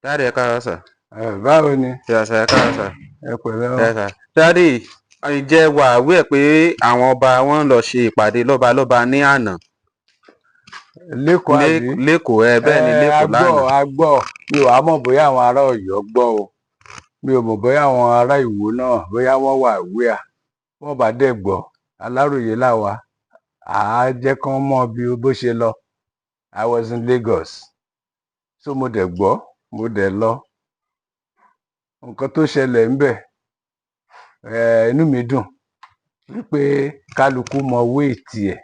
Dáàdì ẹ káàárọ̀ sà. Báwo ni? Yes sà, ẹ káàárọ̀ sà. Ẹ pẹ̀lẹ́ o. Yes sà. Dáàdì ìjẹ́ wà wíẹ̀ pé àwọn ọba wọn lọ ṣe ìpàdé lọ́balọ́ba ní àná. Leko àbí? Leko bẹ́ẹ̀ ni Leko lánàá. A gbọ́ mi ò wá mọ̀ bóyá àwọn ará Ọ̀yọ́ gbọ́ o. Mi ò mọ̀ bóyá àwọn ará Ìwó náà bóyá wọ́n wà wíà. Wọ́n bá dẹ̀ gbọ́ Aláròyé láwa. Jẹ́ kán mọ̀ bí bó ṣe lọ. I was in Lagos. So mo dẹ̀ gbọ́, mo dẹ̀ lọ. Nǹkan tó ṣẹlẹ̀ ńbẹ̀ inú mi dùn wípé kálukú mọ wéètì ẹ̀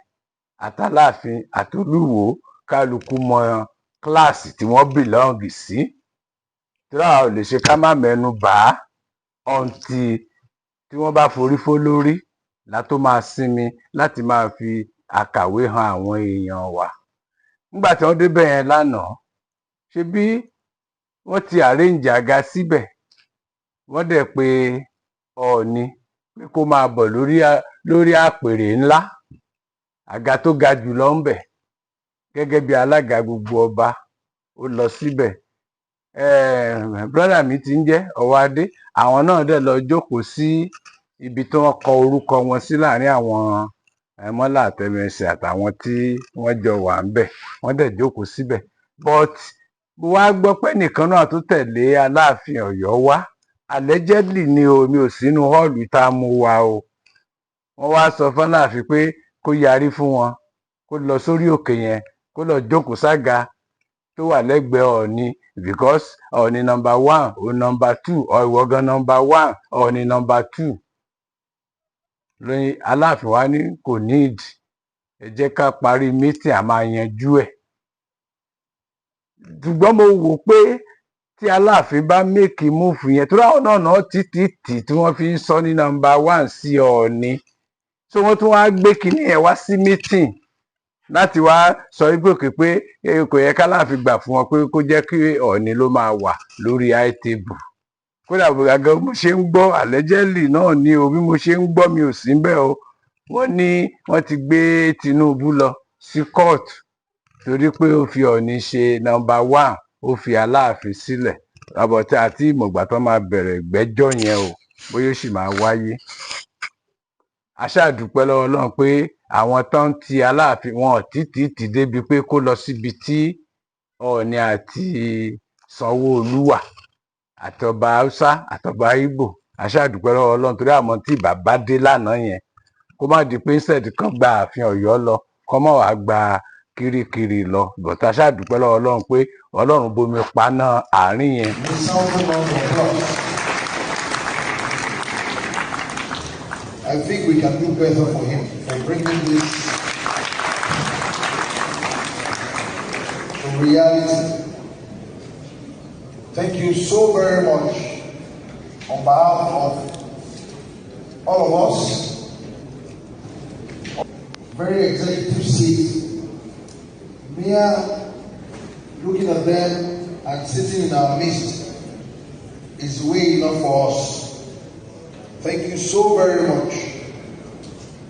àtàláàfin àtolúwo kálukú mọ kíláàsì tí wọ́n bìlọ́ǹgì sí. Tí a ò lè ṣe ká má mẹ́nu bà á ọ̀ǹtì tí wọ́n bá forí fó lórí la tó máa sinmi láti máa fi àkàwé han àwọn èèyàn wa. Nígbà tí wọ́n débẹ̀ yẹn lánàá, ṣe bí wọ́n ti arrange àga síbẹ̀, wọ́n dẹ̀ pé Ọọ̀ni pé kó máa bọ̀ lórí àpèrè ńlá, àga tó ga jù lọ ńbẹ̀ gẹ́gẹ́ bí alága gbogbo ọba ó lọ síbẹ̀. Brọ́dà mi ti ń jẹ́ Ọwádé, àwọn náà dẹ̀ lọ jókòó sí ibi tí wọ́n kọ orúkọ wọn sí láàrin àwọn Mọ́lá Àtẹmẹsẹ̀ àtàwọn tí wọ́n jọ wà ńbẹ̀, wọ́n dẹ̀ jókòó síbẹ̀. But mo wá gbọ́ pé nìkan náà tó tẹ̀lé Aláàfin Ọ̀yọ́ wá, allegedly ni o, mi ò sínú họ́ọ̀lù tá a mú wa o. Wọ́n wá sọ f'Aláàfin pé kó yarí fún wọn, kó lọ sórí òkè yẹn, kó lọ jókòó sága tó wà lẹ́gbẹ̀ẹ́ Ọọ̀ni, because Ọọ̀ni number 1 o number 2 ìwọ gan number 1 Ọọ̀ni number 2. Lóyìn Aláàfin wa ní kò need, ẹ jẹ́ ká parí meeting a máa yanjú ẹ̀. Ṣùgbọ́n mo wò pé tí Aláàfin bá make move yẹn tó ráwọn náà títí tí wọ́n fi ń sọ ní number 1 sí Ọọ̀ni, so wọ́n tún wá gbé kinní yẹn wá sí meeting láti wá sọ wípé pé kò yẹ k'Aláàfin gbà fún wọn pé kó jẹ́ kí Ọọ̀ni ló máa wà lórí high table. Kódà gbogbo mo ṣe ń gbọ́ allegedly náà ni o, bí mo ṣe ń gbọ́ mi ò sí ńbẹ̀ o. Wọ́n ní wọ́n ti gbé Tinubu lọ sí court torí pé ó fi Ọọ̀ni ṣe number 1, ó fi Aláàfin sílẹ̀. Àbọ̀tí àti ìmọ̀gbà tó máa bẹ̀rẹ̀ ìgbẹ́jọ́ yẹn o, bóyá ó sì máa wáyé. A ṣáà dúpẹ́ lọ́wọ́ Ọlọ́run pé àwọn tó ń ti Aláàfin wọn ò títí débi pé kó lọ síbi tí Ọọ̀ni àti Sanwó-Olú wà, àtọba Haúsá àtọba Ìgbò. A ṣáà dúpẹ́ lọ́wọ́ Ọlọ́run torí àmọ́ tí bàbá dé lánàá yẹn kó má di pé instead kan gba ààfin Ọ̀yọ́ lọ kó má wàá gba kirikiri lọ. But a ṣáà dúpẹ́ lọ́wọ́ Ọlọ́run pé Ọlọ́run bomi paná àárín yẹn. I think we can do better for him for bringing this to reality. Thank you so very much on behalf of all of us. Very executive seat. Mere looking at them and sitting in our midst is way enough for us. Thank you so very much.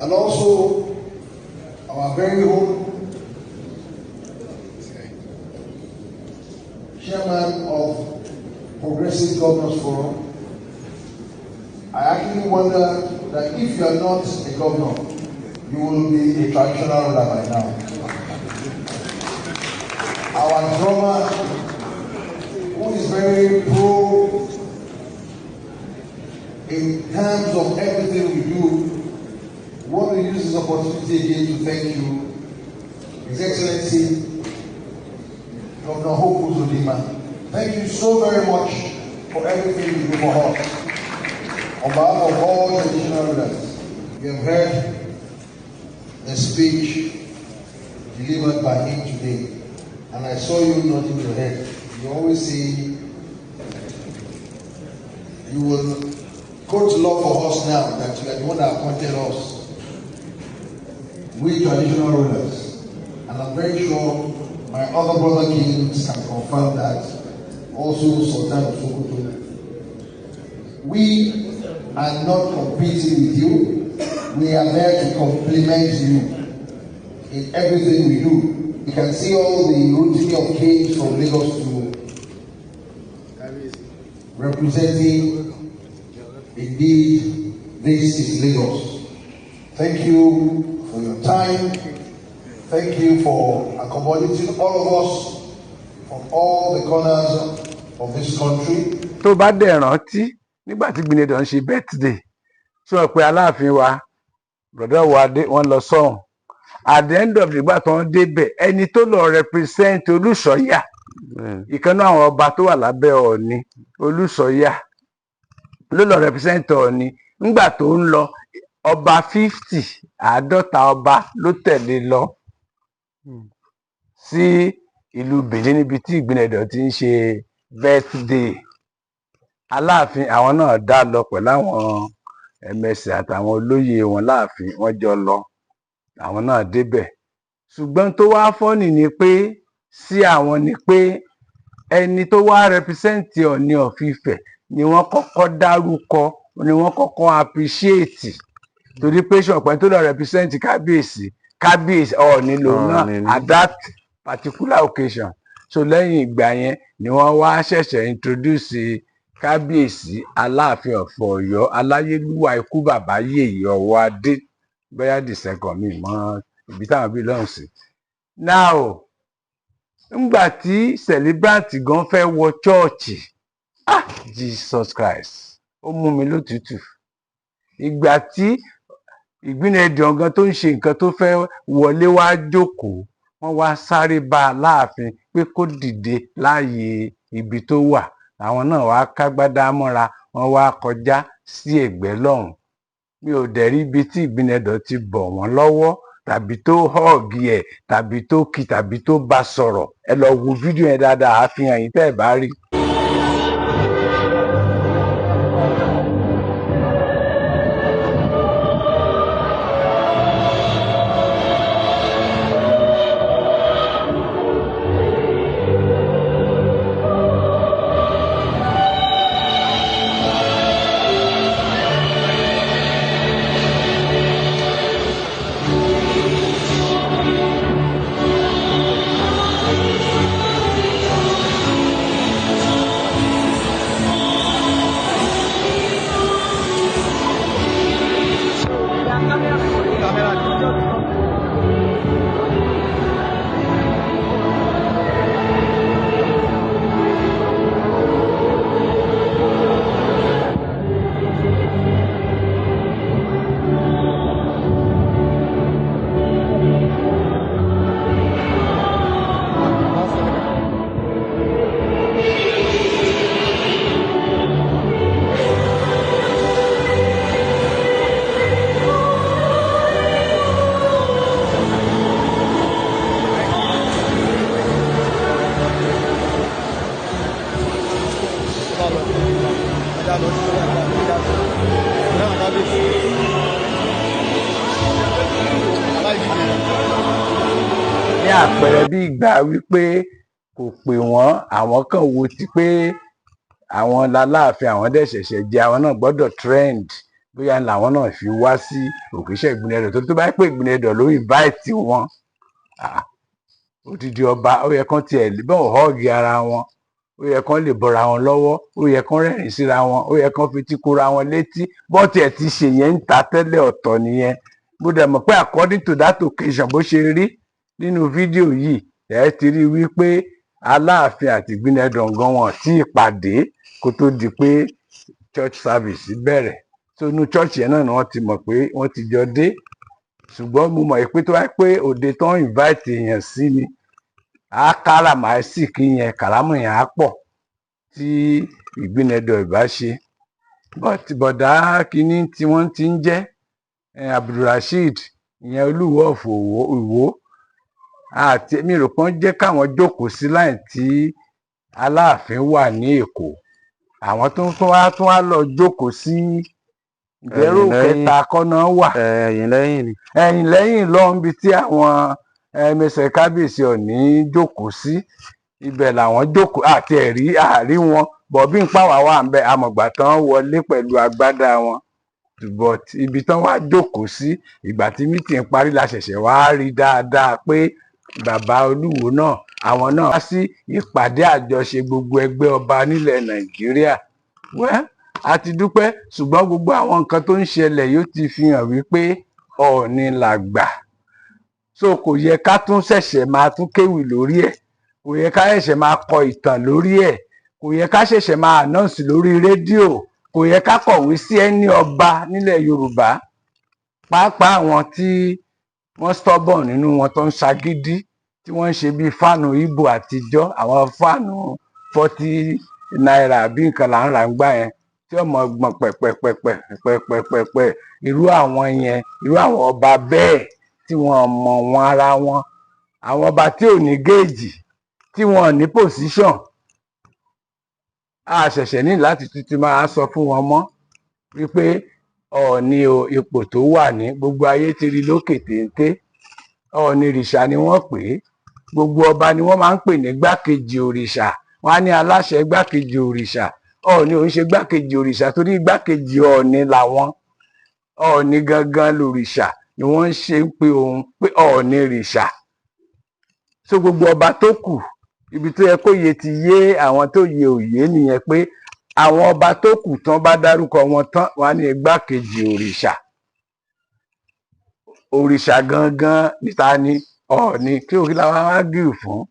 And also, our very own Chairman of Progressive Governors Forum. I actually wonder that if you are not a governor, you will be a traditional ruler by now. Our drummer, who is very pro in terms of everything we do, want to use this opportunity again to thank you, His Excellency, Governor Hope Uzodinma. Thank you so very much for everything you do for us. On behalf of all traditional rulers, you have heard the speech delivered by him today, and I saw you nodding your head. You always say you will quote law for us now that you are the one that appointed us. We traditional rulers, and I'm very sure my other brother kings can confirm that. Also, Sultan of Sokoto. We are not competing with you. We are there to complement you in everything we do. You can see all the routine of kings from Lagos to representing indeed this is Lagos. Thank you for your time. Thank you for accommodating all of us from all the corners of this country. Tó bá dẹ̀ rántí nígbà tí Igbeneghu ń ṣe birthday sọ pé Aláàfin wa brother wa dé wọ́n lọ sọ́hùn at the end of the gbà tó ń débẹ̀ ẹni tó lọ represent Olúṣọ̀yà ìkànnì àwọn ọba tó wà lábẹ́ Ọọ̀ni Olúṣọ̀yà ló lọ represent Ọọ̀ni ńgbà tó ń lọ ọba 50 àádọ́ta ọba ló tẹ̀lé lọ sí ìlú Benin níbi tí Igbeneghu ti ń ṣe birthday. Aláàfin àwọn náà dá lọ pẹ̀lú àwọn ẹmẹsẹ̀ àtàwọn olóyè wọn láàfin wọ́n jọ lọ àwọn náà débẹ̀ ṣùgbọ́n tó wá fọ́nì ni pé sí àwọn ni pé ẹni tó wá rẹpísẹ́ǹtì Ọọ̀ni of Ifẹ̀ ni wọ́n kọ́kọ́ dárúkọ ni wọ́n kọ́kọ́ appreciate torí pé ṣọ̀pẹ́ tó lọ rẹpísẹ́ǹtì kábíyèsí Ọọ̀ni lòun náà at that particular occasion so lẹ́yìn ìgbà yẹn ni wọ́n wá ṣẹ̀ṣẹ̀ introduce kábíyèsí Aláàfin of Ọ̀yọ́ aláyélúwà ikú bàbá yèyé ọwọ́ adé bóyá the second mi mọ ibi táwọn bí lọ́hùn sí. Now ńgbà tí celebrant gan fẹ́ wọ chọ́ọ̀chì Jesus Christ ó mú mi lótùtù ìgbà tí Igbeneghu gan tó ń ṣe nǹkan tó fẹ́ wọlé wá jókòó wọ́n wá sáré bá Aláàfin pé kó dìde láàyè ibi tó wà àwọn náà wá kágbádá mọ́ra wọ́n wá kọjá sí ẹ̀gbẹ́ lọ́hùn mi ò dẹ̀ rí ibi tí Igbeneghu ti bọ̀ wọ́n lọ́wọ́ tàbí tó họ́ọ̀gì ẹ̀ tàbí tó kí tàbí tó bá sọ̀rọ̀ ẹ lọ wo fídíò yẹn dáadáa àfihàn yìí tẹ́ ẹ bá rí. Ní àpẹẹrẹ bí ìgbà wípé kò pè wọ́n àwọn kan wo ti pé àwọn l'Aláàfin àwọn dẹ̀ ṣẹ̀ṣẹ̀ jẹ àwọn náà gbọ́dọ̀ trend bóyá làwọn náà fi wá sí òkèṣẹ́ Igbeneghu tó bá pé Igbeneghu ló invite wọn odidi ọba ó yẹ kán tiẹ̀ bọ́n họ́ọ̀gì ara wọn ó yẹ kán lè bọ́ra wọn lọ́wọ́ ó yẹ kán rẹ́rìn síra wọn ó yẹ kán fetí kóra wọn létí bọ́n tiẹ̀ ti ṣe yẹn ń ta tẹ́lẹ̀ ọ̀tọ̀ nìyẹn bó dẹ̀ mọ̀ pé according to that occasion bó ṣe rí nínú fídíò yìí ẹ ti rí wípé Aláàfin àti Igbeneghu gan wọn tí ìpàdé kó tó di pé church service bẹ̀rẹ̀ tó inú church yẹn náà ni wọ́n ti mọ̀ pé wọ́n ti jọ dé ṣùgbọ́n mo mọ̀ pé tó wáyé pé òde tó ń invite èèyàn sí ni á káràmáìsì kí yẹn kàrámù yẹn á pọ̀ tí Igbeneghu ìbá ṣe bọ̀dá kínní tí wọ́n ti ń jẹ́ Abdulrasheed ìyẹn Olúwo of Ìwó àti mi rò pọ́n jẹ́ káwọn jókòó sí láì tí Aláàfin wà ní Èkó àwọn tó tún wá lọ jókòó sí ìgbéró kẹta kọ́nà wà ẹ̀yìn lẹ́yìn lọ́hùn bíi tí àwọn ẹmẹsẹ̀ kábíyèsí Ọọ̀ni jókòó sí ibẹ̀ làwọn jókòó àti ẹ̀rí àárí wọn bọ̀ bí n pàwọ́ wà ń bẹ amọ̀gbà tán wọlé pẹ̀lú agbádá wọn but ibi tán wá jókòó sí ìgbà tí mítìn parí la ṣẹ̀ṣẹ̀ wá rí dáadáa pé bàbá Olúwo náà àwọn náà wá sí ìpàdé àjọṣe gbogbo ẹgbẹ́ ọba nílẹ̀ Nàìjíríà. A ti dúpẹ́, ṣùgbọ́n gbogbo àwọn nǹkan tó ń ṣẹlẹ̀ yóò ti fi hàn wípé Ọọ̀ni làgbà. So kò yẹ ká tún ṣẹ̀ṣẹ̀ máa tún kéwì lórí ẹ̀, kò yẹ ká ṣẹ̀ṣẹ̀ máa kọ ìtàn lórí ẹ̀, kò yẹ ká ṣẹ̀ṣẹ̀ máa ànáùnsì lórí rédíò, kò yẹ ká kọ̀wé sí ẹni ọba nílẹ̀ Yorùbá, pàápàá àwọn tí wọ́n stubborn nínú wọn tó ń ṣagídí, tí wọ́n ń ṣe bíi fáànù Ìgbò àtijọ́, àwọn fáànù 40 náírà bí nǹkan là ń rà ń gbà yẹn, tí ọmọ gbọ̀n pẹ̀pẹ̀pẹ̀pẹ̀pẹ̀pẹ̀pẹ̀, irú àwọn yẹn, irú àwọn ọba bẹ́ẹ̀ tí wọ́n mọ̀ wọn ara wọn, àwọn ọba tí ò ní géèjì, tí wọ́n ní pòsíṣọ̀n, a ṣẹ̀ṣẹ̀ ní láti títí máa sọ fún wọn mọ́ wípé Ọọ̀ni o, ipò tó wà ní gbogbo ayé ti rí lókè téńté. Ọọ̀ni rìṣà ni wọ́n pè é, gbogbo ọba ni wọ́n máa ń pè ní gbákejì òrìṣà, wọ́n á ní aláṣẹ gbákejì òrìṣà. Ọọ̀ni ò ń ṣe gbákejì òrìṣà torí gbákejì Ọọ̀ni làwọn. Ọọ̀ni gangan lòrìṣà ni wọ́n ń ṣe ń pe òun pé Ọọ̀ni rìṣà. So gbogbo ọba tó kù, ibi tó yẹ kó yé ti yé àwọn tó yé òye nìyẹn, pé àwọn ọba tó kù tán bá dárúkọ wọn tán, wọ́n á ní igbákejì òrìṣà. Òrìṣà gangan níta ni Ọọ̀ni, kí òkè làwọn á gírì fún.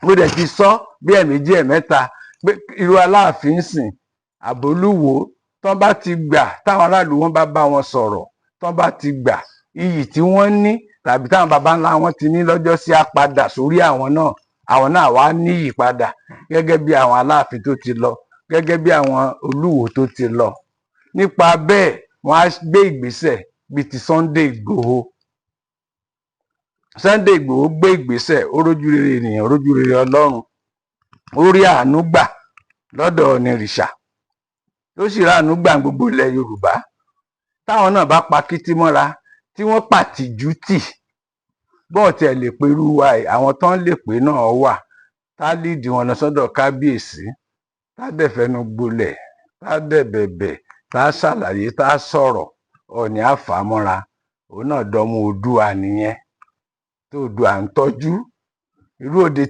Mo dẹ̀ ti sọ bí ẹ̀ẹ̀mejì ẹ̀ẹ̀mẹ́ta pé irú Aláàfin sìn àbólúwo tán bá ti gbà, táwọn aráàlú wọn bá wọn sọ̀rọ̀, tán bá ti gbà, iyì tí wọ́n ní tàbí táwọn baba ńlá wọn ti ní lọ́jọ́ sí á padà sórí àwọn náà wá níyì padà, gẹ́gẹ́ bí àwọn Aláàfin tó ti lọ, gẹ́gẹ́ bí àwọn Olúwo tó ti lọ. Nípa bẹ́ẹ̀ wọ́n á gbé ìgbésẹ̀ bíi ti Sunday Ìgbòho. Sunday Ìgbòho gbé ìgbésẹ̀, ó rójú rere ènìyàn, ó rójú rere Ọlọ́run, ó rí àánú gbà lọ́dọ̀ Ọọ̀ni rìṣà, ó sì rí àánú gbà gbogbo ilẹ̀ Yorùbá. Táwọn náà bá pa kítí mọ́ra, tí wọ́n pàtìjú tì, bọ́ọ̀ tí ẹ lè pe irú wa ẹ̀, àwọn tán lè pé náà wà, tá líìdì wọn lọ sọ́dọ̀ kábíyèsí, tá dẹ̀ fẹnu gbolẹ̀, tá dẹ̀ bẹ̀bẹ̀, tá ṣàlàyé, tá sọ̀rọ̀, Ọọ̀ni á fà á mọ́ra. Òun náà dọmọ Oòduà nìyẹn, tó Oòduà ń tọ́jú. Irú òde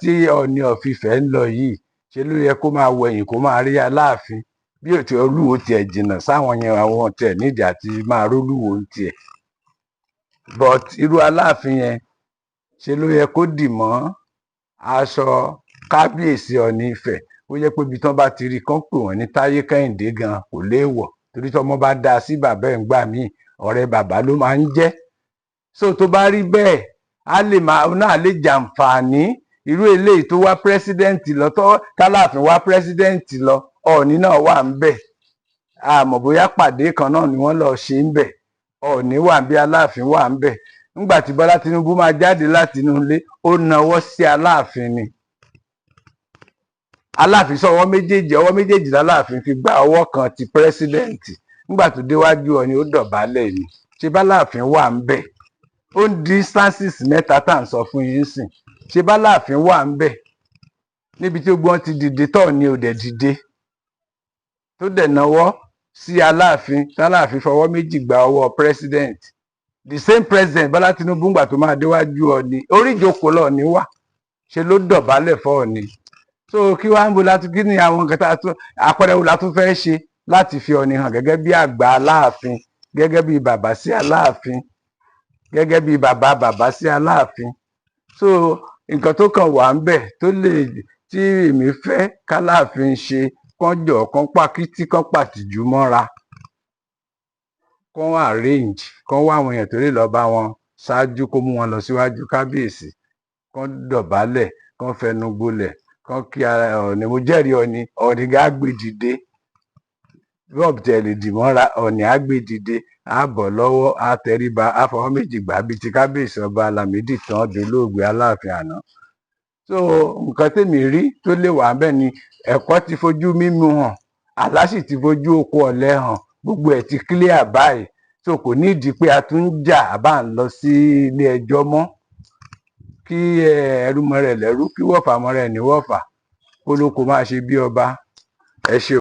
tí Ọọ̀ni of Ifẹ̀ ń lọ yìí, ṣe ló yẹ kó máa wẹ̀yìn kó máa rí Aláàfin, bí òtí Olúwo tiẹ̀ jìnnà sáwọn yẹn, àwọn tiẹ̀ nídìí àti máa rólúwo ń tiẹ̀. But irú Aláàfin yẹn ṣe ló yẹ kó dì mọ́ aṣọ kábíyèsí Ọọ̀ni Ifẹ̀, ó yẹ pé ibi tán bá ti rí kán pè wọ́n ní Táyé Kẹ́hìndé gan kò léèwọ̀, torí tọmọ bá dá sí bàbá ẹ̀ ń gbà míì, ọ̀rẹ́ bàbá ló máa ń jẹ́. So tó bá rí bẹ́ẹ̀, náà lè jàǹfààní irú eléyìí tó wá pírẹsidẹ́ǹtì lọ, k'Aláàfin wá pírẹsidẹ́ǹtì lọ, Ọọ̀ni náà wà ń bẹ̀. Àmọ́ bóyá pàdé kan náà ni wọ́n lọ ṣe ń bẹ̀. Ọọ̀ni wà bí Aláàfin wà ń bẹ̀. Nígbà tí Bọ́lá Tinubu máa jáde láti inú ilé, ó nawọ́ sí Aláàfin ni. Aláàfin sọ ọwọ́ méjèèjì l'Aláàfin fi gba ọwọ́ kan ti pírẹsidẹ́ǹtì. Nígbà tó déwájú Ọọ̀ni, ó dọ̀bálẹ̀ ni. Ṣé b'Aláàfin wà ń bẹ̀? Ó ń di instances mẹ́ta tá à ń sọ fún yín sìn. Ṣé b'Aláàfin wà ń bẹ̀? Níbi tí gbogbo wọn ti dìde t'Ọọ̀ni ò dẹ̀ dìde, tó dẹ̀ nawọ́ sí Aláàfin, t'Aláàfin fọwọ́ méjì gba ọwọ́ president. The same president Bọ́lá Tinubu ńgbà tó máa déwájú Ọọ̀ni, orí ìjókòó l'Ọọ̀ni wà, ṣe ló dọ̀bálẹ̀ f'Ọọ̀ni. So kí wá ń bo kí ni àwọn nǹkan àpẹẹrẹ wo la tún fẹ́ ṣe láti fi Ọọ̀ni hàn gẹ́gẹ́ bí àgbà Aláàfin, gẹ́gẹ́ bí bàbá sí Aláàfin, gẹ́gẹ́ bí bàbá sí Aláàfin. So nǹkan tó kàn wà ń bẹ̀ tí èmi fẹ́ k'Aláàfin ṣe, kán jọ̀ kán pàkítí, kán pàtìjú mọ́ra, kán arrange, kán wá àwọn èèyàn tó lè lọ bá wọn ṣáájú, kó mú wọn lọ síwájú kábíyèsí, kán dọ̀bálẹ̀, kán fẹnu gbolẹ̀, kán kí Ọọ̀ni. Mo jẹ́rìí Ọọ̀ni gá gbé dìde, bí ọ̀bùtẹ̀ lè dì mọ́ra, Ọọ̀ni á gbé dìde, á bọ̀ lọ́wọ́, á tẹríba, á fọwọ́ méjì gbà bíi ti kábíyèsí ọba Lámìdí tán dolóògbé Aláàfin àná. So nǹkan tèmi rí tó lè wà bẹ́ẹ̀ ni ẹ̀kọ́ ti fojú mímu hàn, àlá sì ti fojú oko ọ̀lẹ hàn, gbogbo ẹ̀ ti clear báyìí. So kò nídìí pé a tún ń jà, àbá ń lọ sí ilé ẹjọ́ mọ́. Kí ẹrú mọ rẹ̀ lẹ́rú, kí wọ̀fà mọ rẹ̀ ní wọ̀fà, kólóko máa ṣe bí ọba. Ẹ ṣé o.